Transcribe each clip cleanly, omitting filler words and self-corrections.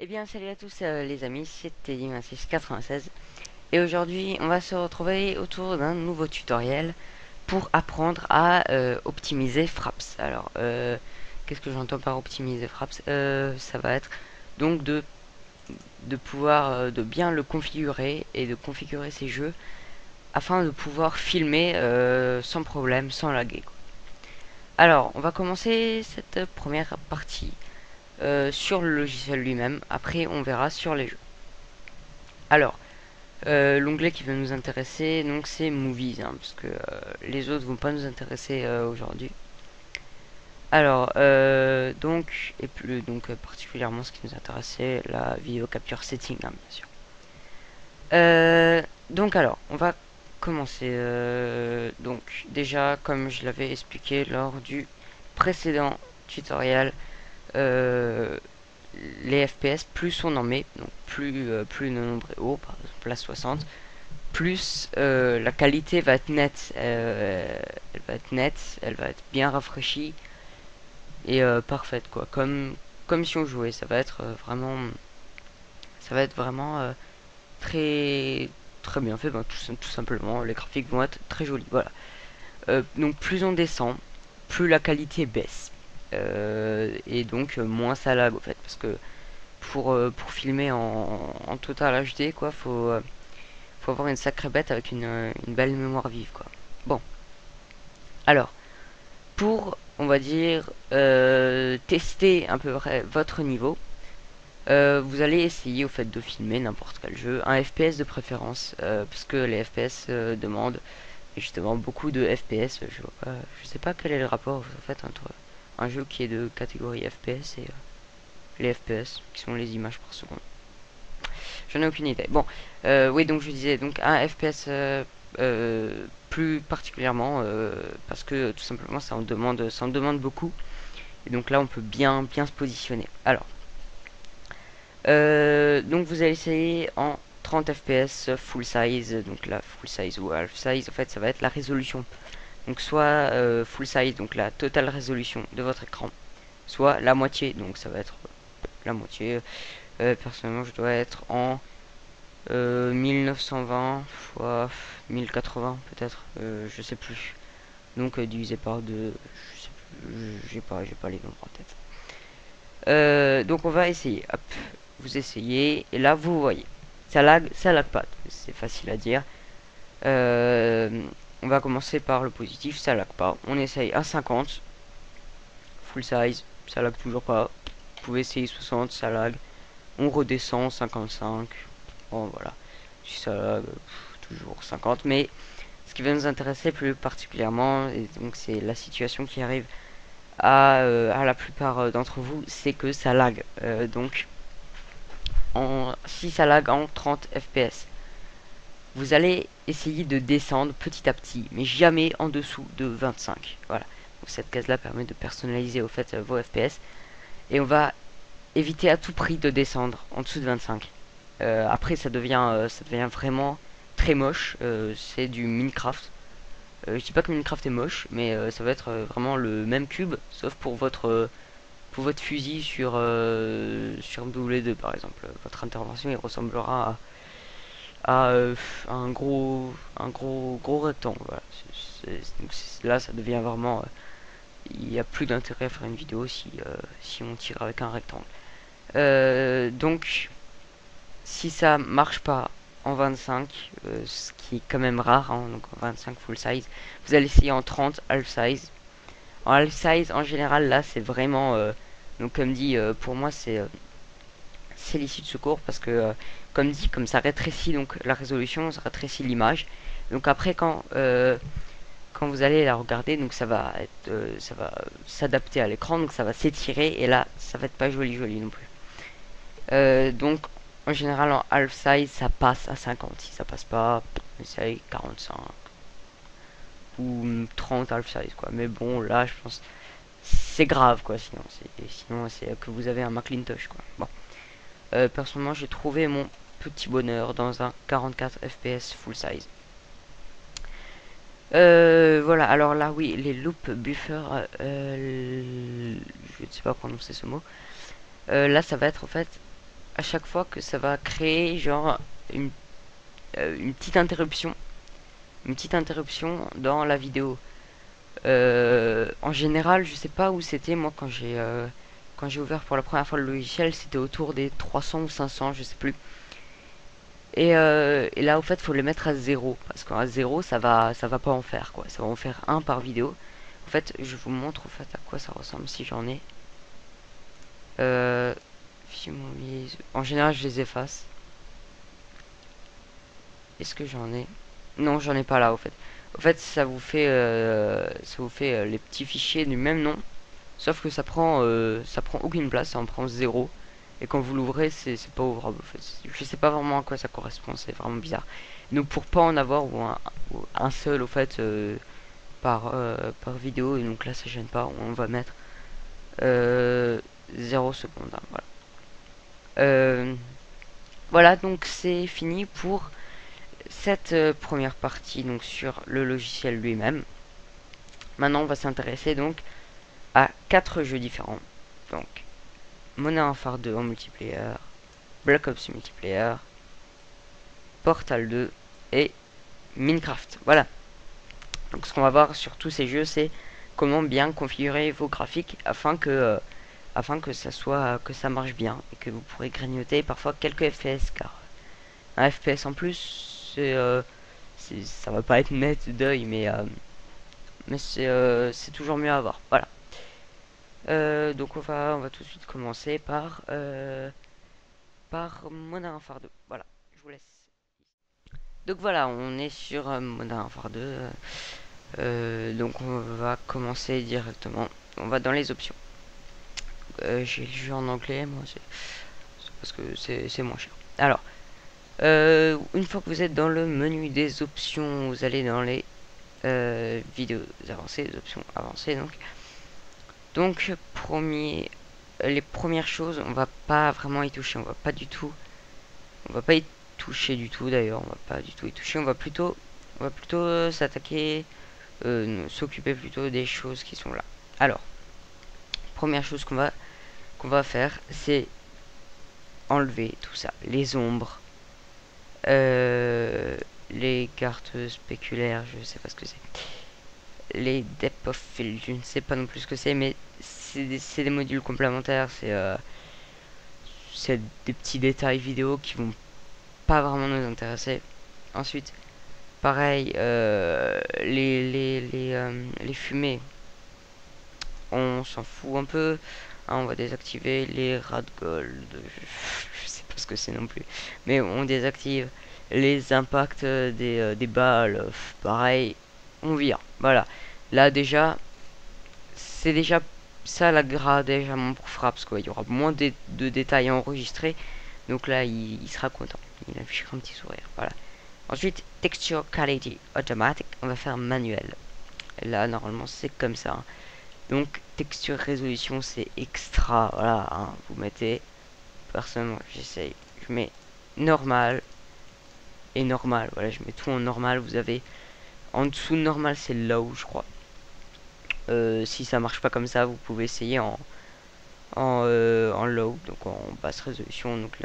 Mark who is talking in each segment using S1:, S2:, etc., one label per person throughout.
S1: Eh bien, salut à tous les amis, c'est Teddy2696 et aujourd'hui on va se retrouver autour d'un nouveau tutoriel pour apprendre à optimiser Fraps. Alors, qu'est-ce que j'entends par optimiser Fraps? Ça va être donc de pouvoir de bien le configurer et de configurer ces jeux afin de pouvoir filmer sans problème, sans laguer, quoi. Alors, on va commencer cette première partie sur le logiciel lui-même. Après, on verra sur les jeux. Alors, l'onglet qui va nous intéresser, donc c'est Movies, hein, parce que les autres vont pas nous intéresser aujourd'hui. Alors, et plus donc particulièrement ce qui nous intéresse, c'est la vidéo capture setting, hein, bien sûr. Donc alors, on va commencer. Donc déjà, comme je l'avais expliqué lors du précédent tutoriel, euh, les FPS, plus on en met, donc plus le nombre est haut, par exemple la 60, plus la qualité va être nette. Elle va être nette, elle va être bien rafraîchie et parfaite, quoi. Comme si on jouait, ça va être vraiment très très bien fait. Ben, tout simplement, les graphiques vont être très jolis. Voilà. Donc plus on descend, plus la qualité baisse. Et donc moins ça lag, au fait, parce que pour filmer en total HD, quoi, faut avoir une sacrée bête avec une belle mémoire vive, quoi. Bon, alors, on va dire, tester à peu près votre niveau, vous allez essayer, au fait, de filmer n'importe quel jeu, un FPS de préférence, parce que les FPS demandent justement beaucoup de FPS. Je sais pas quel est le rapport, en fait, entre un jeu qui est de catégorie FPS et les FPS, qui sont les images par seconde. J'en ai aucune idée. Bon, oui, donc je disais, donc un FPS plus particulièrement parce que tout simplement ça en demande beaucoup. Et donc là, on peut bien se positionner. Alors, donc vous allez essayer en 30 FPS full size, donc la full size ou half size, en fait, ça va être la résolution. Donc soit full size, donc la totale résolution de votre écran, soit la moitié, donc ça va être la moitié. Personnellement, je dois être en 1920 fois 1080 peut-être, je sais plus. Donc divisé par 2, je sais plus, j'ai pas les nombres en tête. Donc on va essayer. Hop, vous essayez et là vous voyez, ça lag pas. C'est facile à dire. On va commencer par le positif, ça lag pas. On essaye à 50, full size, ça lag toujours pas. Vous pouvez essayer 60, ça lag. On redescend 55. Bon voilà, si ça lag, toujours 50. Mais ce qui va nous intéresser plus particulièrement, et donc c'est la situation qui arrive à la plupart d'entre vous, c'est que ça lag. Donc, si ça lag en 30 FPS, vous allez essayer de descendre petit à petit, mais jamais en dessous de 25. Voilà. Donc, cette case-là permet de personnaliser au fait vos FPS. Et on va éviter à tout prix de descendre en dessous de 25. Après, ça devient vraiment très moche. C'est du Minecraft. Je dis pas que Minecraft est moche, mais ça va être vraiment le même cube, sauf pour votre fusil sur MW2 par exemple. Votre intervention il ressemblera à gros rectangle. Voilà. Là, ça devient vraiment. Il n'y a plus d'intérêt à faire une vidéo si on tire avec un rectangle. Donc, si ça marche pas en 25, ce qui est quand même rare, hein, donc en 25 full size, vous allez essayer en 30 half size. En half size, en général, là, c'est vraiment, donc comme dit, pour moi, c'est l'issue de secours parce que, comme dit, comme ça rétrécit donc la résolution, ça rétrécit l'image. Donc après, quand vous allez la regarder, donc ça va s'adapter à l'écran, donc ça va s'étirer et là, ça va être pas joli non plus. Donc en général en half size ça passe à 50. Si ça passe pas, essaye 45 ou 30 half size quoi. Mais bon là je pense c'est grave quoi, sinon c'est que vous avez un Macintosh quoi. Bon. Personnellement j'ai trouvé mon petit bonheur dans un 44 FPS full size. Voilà, alors là oui, les loop buffer, je ne sais pas prononcer ce mot. Là ça va être en fait à chaque fois que ça va créer genre une, une petite interruption. Une petite interruption dans la vidéo. En général, je sais pas où c'était moi quand j'ai ouvert pour la première fois le logiciel, c'était autour des 300 ou 500, je sais plus. Et là, au fait, faut les mettre à zéro parce qu'à zéro, ça va pas en faire quoi. Ça va en faire un par vidéo. En fait, je vous montre au fait à quoi ça ressemble si j'en ai. Euh, En général, je les efface. Est-ce que j'en ai? Non, j'en ai pas là, au fait. Au fait, ça vous fait les petits fichiers du même nom, sauf que ça prend aucune place, ça en prend zéro. Et quand vous l'ouvrez, c'est pas ouvrable. En fait. Je sais pas vraiment à quoi ça correspond, c'est vraiment bizarre. Donc pour pas en avoir ou un seul, au fait, par vidéo, et donc là ça gêne pas, on va mettre 0 secondes. Hein, voilà. Voilà, donc c'est fini pour cette première partie donc sur le logiciel lui-même. Maintenant, on va s'intéresser donc à 4 jeux différents. Donc, Modern Warfare 2 en multiplayer, Black Ops multiplayer, Portal 2 et Minecraft. Voilà. Donc, ce qu'on va voir sur tous ces jeux, c'est comment bien configurer vos graphiques afin que ça marche bien et que vous pourrez grignoter parfois quelques FPS, car un FPS en plus, ça va pas être net d'œil, mais c'est toujours mieux à avoir. Voilà. Donc on va tout de suite commencer par Modern Warfare 2. Voilà, je vous laisse. Donc voilà, on est sur Modern Warfare 2. Donc on va commencer directement. On va dans les options. J'ai le jeu en anglais, moi, c'est parce que c'est moins cher. Alors, une fois que vous êtes dans le menu des options, vous allez dans les vidéos avancées, les options avancées donc les premières choses, on va pas vraiment y toucher, on va pas y toucher du tout d'ailleurs, on va pas du tout y toucher, on va plutôt s'attaquer, s'occuper plutôt des choses qui sont là. Alors, première chose qu'on va faire, c'est enlever tout ça, les ombres, euh, les cartes spéculaires, je sais pas ce que c'est, les depth of field, je ne sais pas non plus ce que c'est, mais c'est des modules complémentaires, c'est des petits détails vidéo qui vont pas vraiment nous intéresser. Ensuite, pareil, les fumées, on s'en fout un peu. Hein, on va désactiver les rad gold. Je sais pas ce que c'est non plus. Mais on désactive les impacts des balles. Pareil, on vire. Voilà. Là déjà, c'est déjà ça la grade déjà mon pour fraps quoi. Il y aura moins de détails à enregistrer. Donc là, il sera content. Il affichera un petit sourire. Voilà. Ensuite, Texture Quality Automatic, on va faire manuel. Et là, normalement, c'est comme ça. Hein. Donc, texture résolution, c'est extra. Voilà, hein. Vous mettez. Personnellement, j'essaye. Je mets normal et normal. Voilà, je mets tout en normal. Vous avez. En dessous de normal, c'est low, je crois. Si ça marche pas comme ça, vous pouvez essayer en low, donc en basse résolution. Donc,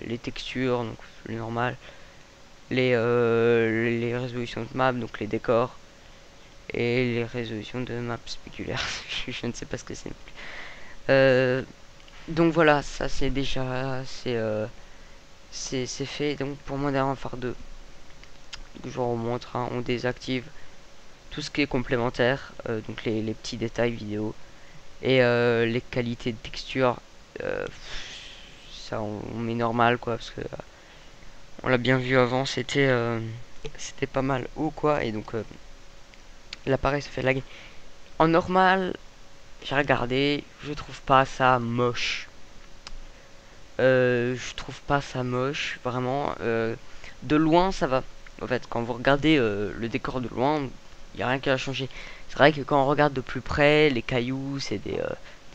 S1: les textures, donc le normal. Les résolutions de map, donc les décors, et les résolutions de map spéculaires. Je ne sais pas ce que c'est. Donc voilà, ça c'est déjà c'est fait. Donc pour Modern Warfare 2, je vous remontre, hein, on désactive tout ce qui est complémentaire, donc les petits détails vidéo et les qualités de texture. Ça on met normal quoi, parce que on l'a bien vu avant, c'était pas mal ou quoi, et donc l'appareil se fait lag. En normal, j'ai regardé, je trouve pas ça moche. Je trouve pas ça moche, vraiment. De loin, ça va. En fait, quand vous regardez le décor de loin, il n'y a rien qui a changé. C'est vrai que quand on regarde de plus près, les cailloux, c'est des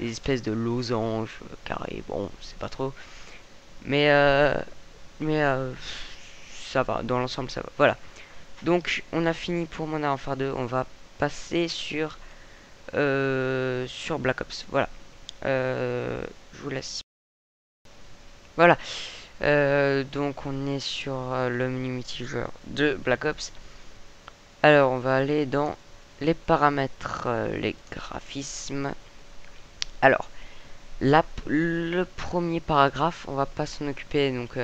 S1: espèces de losanges carrés. Bon, c'est pas trop. Mais, euh, mais ça va, dans l'ensemble, ça va. Voilà. Donc, on a fini pour Modern Warfare 2. On va passer sur Black Ops. Voilà. Je vous laisse. Voilà. Donc on est sur le menu multijoueur de Black Ops. Alors on va aller dans les paramètres, les graphismes. Alors le premier paragraphe, on va pas s'en occuper. Donc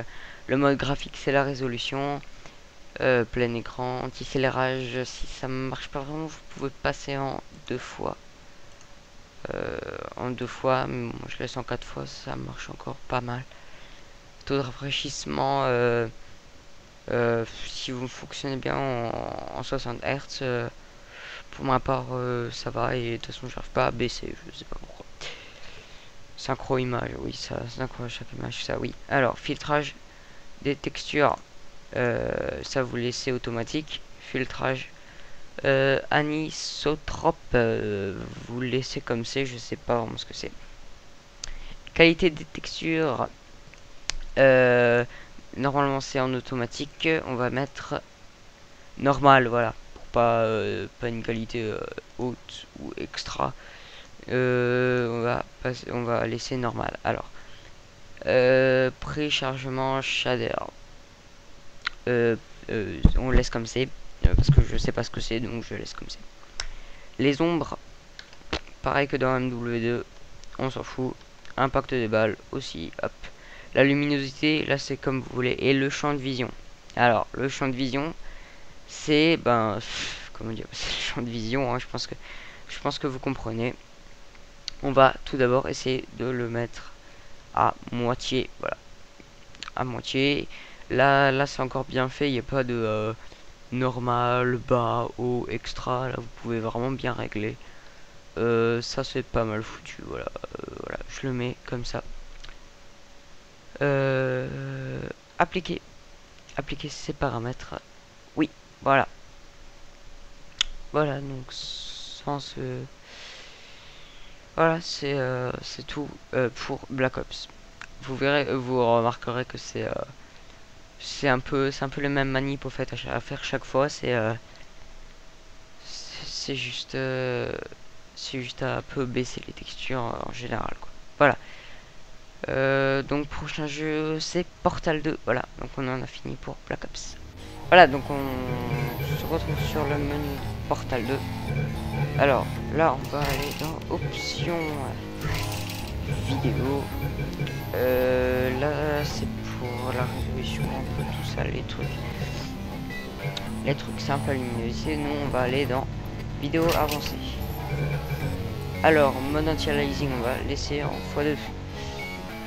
S1: le mode graphique c'est la résolution, plein écran, anti-scélérage. Si ça marche pas vraiment, vous pouvez passer en 2 fois. Mais bon, je laisse en 4 fois, ça marche encore pas mal. Taux de rafraîchissement, si vous fonctionnez bien en 60 Hz, pour ma part ça va, et de toute façon j'arrive pas à baisser, je sais pas pourquoi. Synchro image, oui, ça, synchro à chaque image, ça oui. Alors, filtrage des textures, ça vous laissez automatique. Filtrage anisotrope, vous laissez comme c'est, je sais pas vraiment ce que c'est. Qualité des textures, normalement c'est en automatique, on va mettre normal, voilà, pour pas une qualité haute ou extra. On va laisser normal. Alors, préchargement shader, on laisse comme c'est, parce que je sais pas ce que c'est, donc je laisse comme c'est. Les ombres, pareil que dans MW2, on s'en fout. Impact des balles aussi, hop. La luminosité, là c'est comme vous voulez. Et le champ de vision. Alors, le champ de vision, c'est, comment dire, c'est le champ de vision, hein, je pense que vous comprenez. On va tout d'abord essayer de le mettre à moitié, voilà. À moitié. Là c'est encore bien fait, il n'y a pas de normal, bas, haut, extra. Là vous pouvez vraiment bien régler. Ça c'est pas mal foutu, voilà. Voilà, je le mets comme ça. Appliquer ces paramètres. Oui, voilà. Voilà, donc sans ce... Voilà, c'est tout pour Black Ops. Vous verrez, vous remarquerez que c'est un peu le même manip au fait à faire chaque fois. C'est juste à un peu baisser les textures en général, quoi. Voilà. Donc prochain jeu c'est Portal 2. Voilà, donc on en a fini pour Black Ops. Voilà, donc on se retrouve sur le menu Portal 2. Alors là on va aller dans options vidéo. Là c'est pour la résolution, un peu tout ça, les trucs simples à luminosité. Nous on va aller dans vidéo avancée. Alors mode anti-aliasing, on va laisser en x2.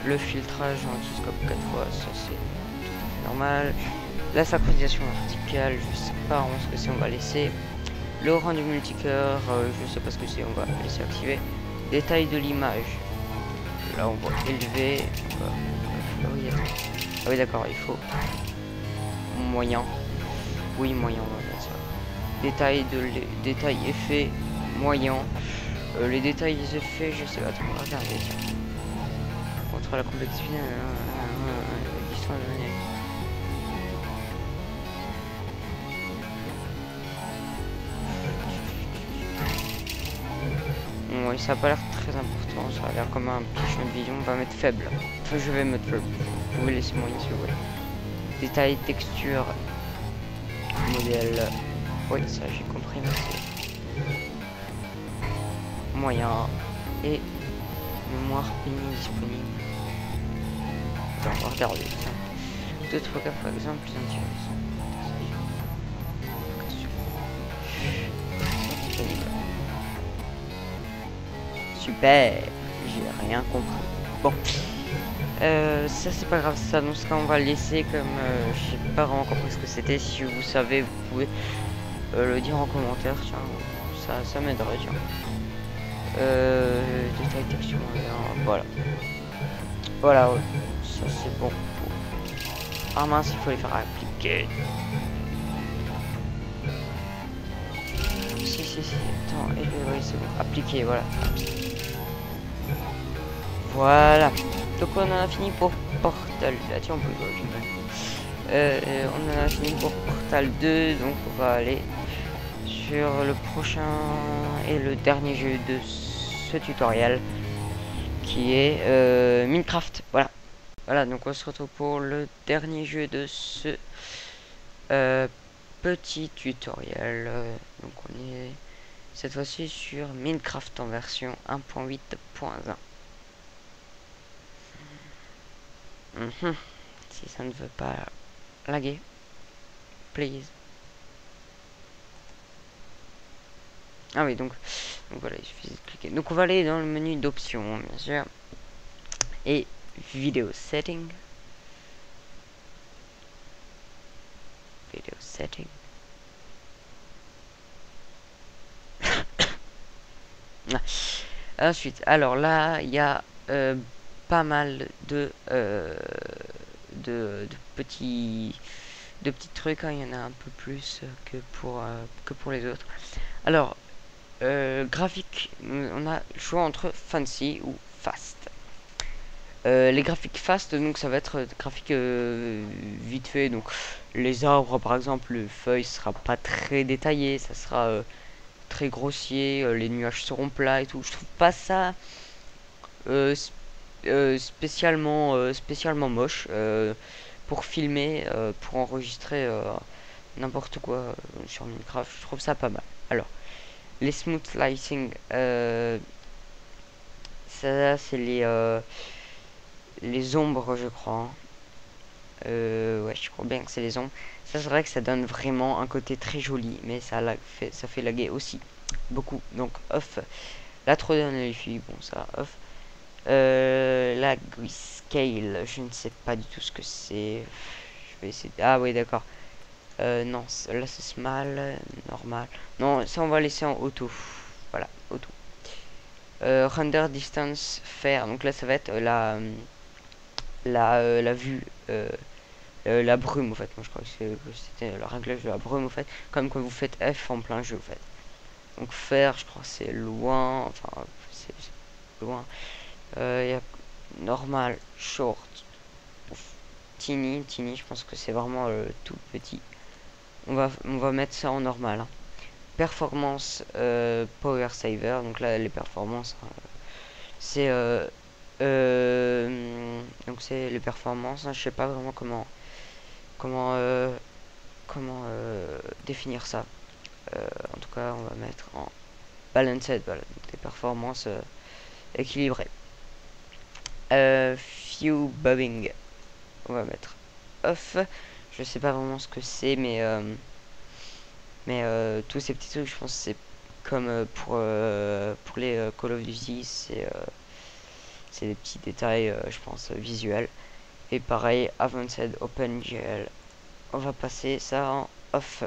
S1: Le filtrage anti-scope 4 fois, ça c'est normal. La synchronisation verticale, je sais pas vraiment ce que c'est, on va laisser. Le rendu multicœur, je sais pas ce que c'est, on va laisser activer. Détail de l'image, là on va élever. Ah oui d'accord, il faut moyen. Oui, moyen, on va mettre ça. Détail effet moyen. Les détails des effets, je sais pas trop, regardez. Contre la complexité, oui, ça a pas l'air très important, ça a l'air comme un petit champ de vision. On va mettre faible. Enfin, je vais mettre faible. Vous pouvez laisser moyen si vous voulez. Détail, texture, modèle. Oui, ça j'ai compris, merci. Moyen et mémoire pénible disponible. On va regarder ça. D'autres cas par exemple plus intéressants. Super, j'ai rien compris. Bon, ça c'est pas grave, ça, donc ça on va le laisser comme je sais pas vraiment compris ce que c'était. Si vous savez, vous pouvez le dire en commentaire, tiens, ça m'aiderait, tiens. Détail texture, voilà. Voilà, ouais. Ça c'est bon. Ah mince, il faut les faire appliquer. Si, attends, et oui, c'est bon, appliquer, voilà. Voilà. Donc on en a fini pour Portal. Ah tiens, on peut on en a fini pour Portal 2, donc on va aller sur le prochain et le dernier jeu de ce tutoriel qui est Minecraft. Voilà. Voilà, donc on se retrouve pour le dernier jeu de ce petit tutoriel. Donc on est cette fois-ci sur Minecraft en version 1.8.1. Si ça ne veut pas laguer, please. Ah oui, donc voilà, il suffit de cliquer. Donc on va aller dans le menu d'options, bien sûr. Et vidéo setting. Video setting. Ensuite, alors là, il y a pas mal de petits trucs. Hein. Il y en a un peu plus que pour les autres. Alors, graphique, on a le choix entre fancy ou fast. Les graphiques fast, donc ça va être graphique vite fait. Donc les arbres, par exemple, les feuilles sera pas très détaillé, ça sera très grossier, les nuages seront plats et tout. Je trouve pas ça spécialement moche pour filmer, pour enregistrer n'importe quoi sur Minecraft. Je trouve ça pas mal. Alors, les smooth lighting, ça c'est les ombres, je crois. Ouais, je crois bien que c'est les ombres. Ça, c'est vrai que ça donne vraiment un côté très joli, mais ça fait laguer aussi beaucoup. Donc off. La trop les filles, bon ça off. La grayscale, je ne sais pas du tout ce que c'est. Je vais essayer. Ah oui, d'accord. Non, là c'est small, normal. Non, ça on va laisser en auto. Voilà, auto. Render distance faire. Donc là ça va être la vue. La brume au fait, moi je crois que c'était le réglage de la brume au fait, comme quand vous faites F en plein jeu au fait. Donc faire, je crois que c'est loin, enfin c'est loin. Y a normal, short, tiny, je pense que c'est vraiment tout petit. On va mettre ça en normal. Hein. Performance, power saver, donc là les performances, hein, c'est donc c'est les performances. Hein, je sais pas vraiment comment définir ça. En tout cas, on va mettre en balanced, voilà, donc des performances équilibrées. Few bobbing, on va mettre off. Je sais pas vraiment ce que c'est, mais tous ces petits trucs, je pense que c'est comme pour les Call of Duty, c'est des petits détails, je pense, visuels. Et pareil, Advanced OpenGL, on va passer ça en off.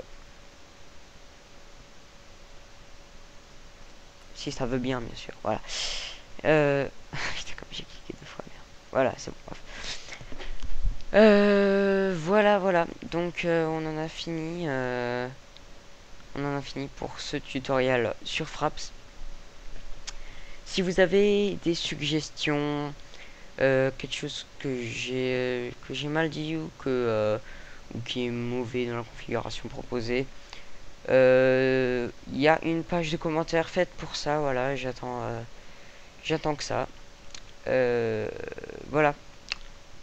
S1: Si ça veut bien sûr, voilà. Putain, comme j'ai cliqué 2 fois, merde. Voilà, c'est bon. Voilà. Donc on en a fini. On en a fini pour ce tutoriel sur Fraps. Si vous avez des suggestions, quelque chose que j'ai mal dit ou qui est mauvais dans la configuration proposée, il y a une page de commentaires faite pour ça. Voilà, j'attends que ça. Voilà.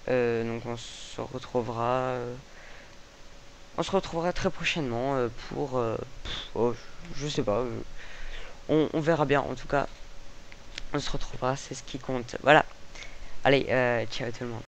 S1: Donc on se retrouvera très prochainement pour oh, je sais pas, on verra bien. En tout cas, on se retrouvera, c'est ce qui compte. Voilà. Allez, ciao tout le monde.